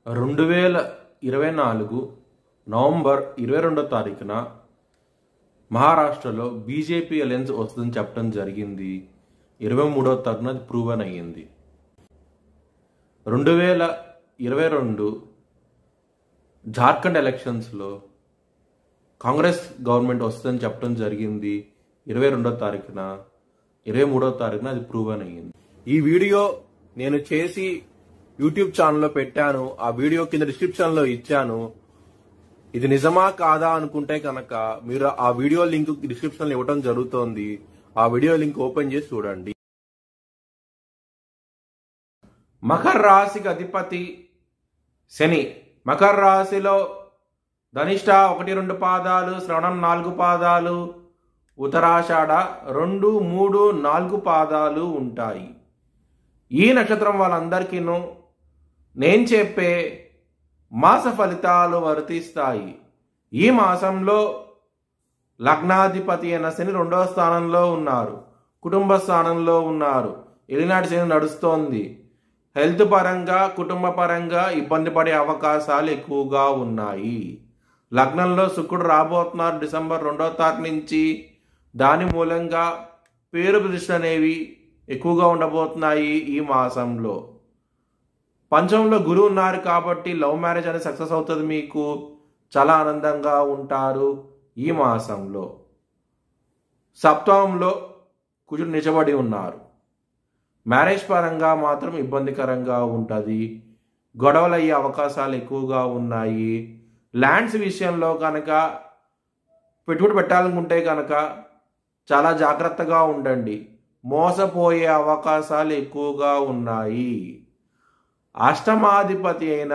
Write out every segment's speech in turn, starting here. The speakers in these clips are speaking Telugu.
2024 నవంబర్ 22వ తారీఖున మహారాష్ట్రలో బీజేపీ అలయన్స్ వస్తుందని చెప్పడం జరిగింది. 23వ తారీఖున అది ప్రూవన్ అయ్యింది. 2022 జార్ఖండ్ ఎలక్షన్స్లో కాంగ్రెస్ గవర్నమెంట్ వస్తుందని చెప్పడం జరిగింది. 22వ తారీఖున 23వ తారీఖున అది ప్రూవన్ అయ్యింది. ఈ వీడియో నేను చేసి యూట్యూబ్ ఛానల్లో పెట్టాను. ఆ వీడియో కింద డిస్క్రిప్షన్ లో ఇచ్చాను. ఇది నిజమా కాదా అనుకుంటే కనుక మీరు ఆ వీడియో లింక్ డిస్క్రిప్షన్ లో ఇవ్వడం జరుగుతోంది. ఆ వీడియో లింక్ ఓపెన్ చేసి చూడండి. మకర రాశికి అధిపతి శని. మకర రాశిలో ధనిష్ట 1-2 పాదాలు, శ్రవణం 4 పాదాలు, ఉత్తరాషాఢ 2, 3, 4 పాదాలు ఉంటాయి. ఈ నక్షత్రం వాళ్ళందరికీను నేను చెప్పే మాస ఫలితాలు వర్తిస్తాయి. ఈ మాసంలో లగ్నాధిపతి అయిన శని 2వ స్థానంలో ఉన్నారు, కుటుంబ స్థానంలో ఉన్నారు. ఏలినాటి శని నడుస్తోంది. హెల్త్ పరంగా, కుటుంబ పరంగా ఇబ్బంది పడే అవకాశాలు ఎక్కువగా ఉన్నాయి. లగ్నంలో శుక్రుడు రాబోతున్నారు డిసెంబర్ 2వ తారీఖు నుంచి. దాని మూలంగా పేరు ప్రతిష్టలు అనేవి ఎక్కువగా ఉండబోతున్నాయి. ఈ మాసంలో పంచంలో గురువు ఉన్నారు కాబట్టి లవ్ మ్యారేజ్ అనేది సక్సెస్ అవుతుంది. మీకు చాలా ఆనందంగా ఉంటారు. ఈ మాసంలో సప్తమంలో కుజుడు నిలబడి ఉన్నారు. మ్యారేజ్ పరంగా మాత్రం ఇబ్బందికరంగా ఉంటుంది. గొడవలు అయ్యే అవకాశాలు ఎక్కువగా ఉన్నాయి. ల్యాండ్స్ విషయంలో కనుక పెట్టుబడి పెట్టాలనుకుంటే కనుక చాలా జాగ్రత్తగా ఉండండి. మోసపోయే అవకాశాలు ఎక్కువగా ఉన్నాయి. అష్టమాధిపతి అయిన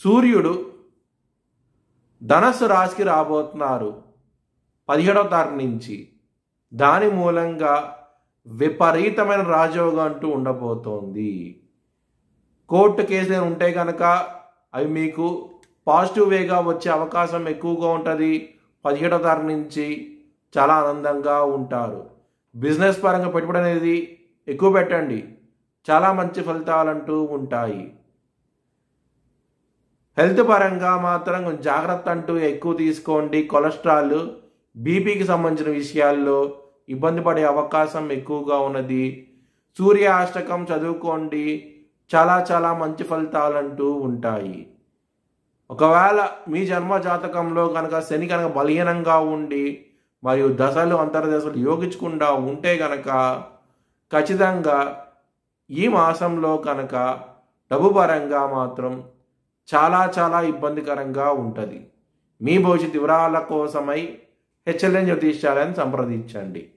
సూర్యుడు ధనస్సు రాశికి రాబోతున్నారు 17వ తారీఖు నుంచి. దాని మూలంగా విపరీతమైన రాజయోగం అంటూ ఉండబోతోంది. కోర్టు కేసులు ఉంటే కనుక అవి మీకు పాజిటివ్ వేగా వచ్చే అవకాశం ఎక్కువగా ఉంటుంది. 17వ తారీఖు నుంచి చాలా ఆనందంగా ఉంటారు. బిజినెస్ పరంగా పెట్టుబడి అనేది ఎక్కువ పెట్టండి. చాలా మంచి ఫలితాలంటూ ఉంటాయి. హెల్త్ పరంగా మాత్రం కొంచెం జాగ్రత్త అంటూ ఎక్కువ తీసుకోండి. కొలెస్ట్రాల్, బీపీకి సంబంధించిన విషయాల్లో ఇబ్బంది పడే అవకాశం ఎక్కువగా ఉన్నది. సూర్య అష్టకం చదువుకోండి. చాలా చాలా మంచి ఫలితాలంటూ ఉంటాయి. ఒకవేళ మీ జన్మ జాతకంలో కనుక శని కనుక బలహీనంగా ఉండి మరియు దశలు అంతర్దశలు యోగించకుండా ఉంటే కనుక ఖచ్చితంగా ఈ మాసంలో కనుక డబ్బు పరంగా మాత్రం చాలా చాలా ఇబ్బందికరంగా ఉంటుంది. మీ భవిష్యత్ వివరాల కోసమై హెచ్ఎల్ఎన్ జ్యోతిష్యాలను సంప్రదించండి.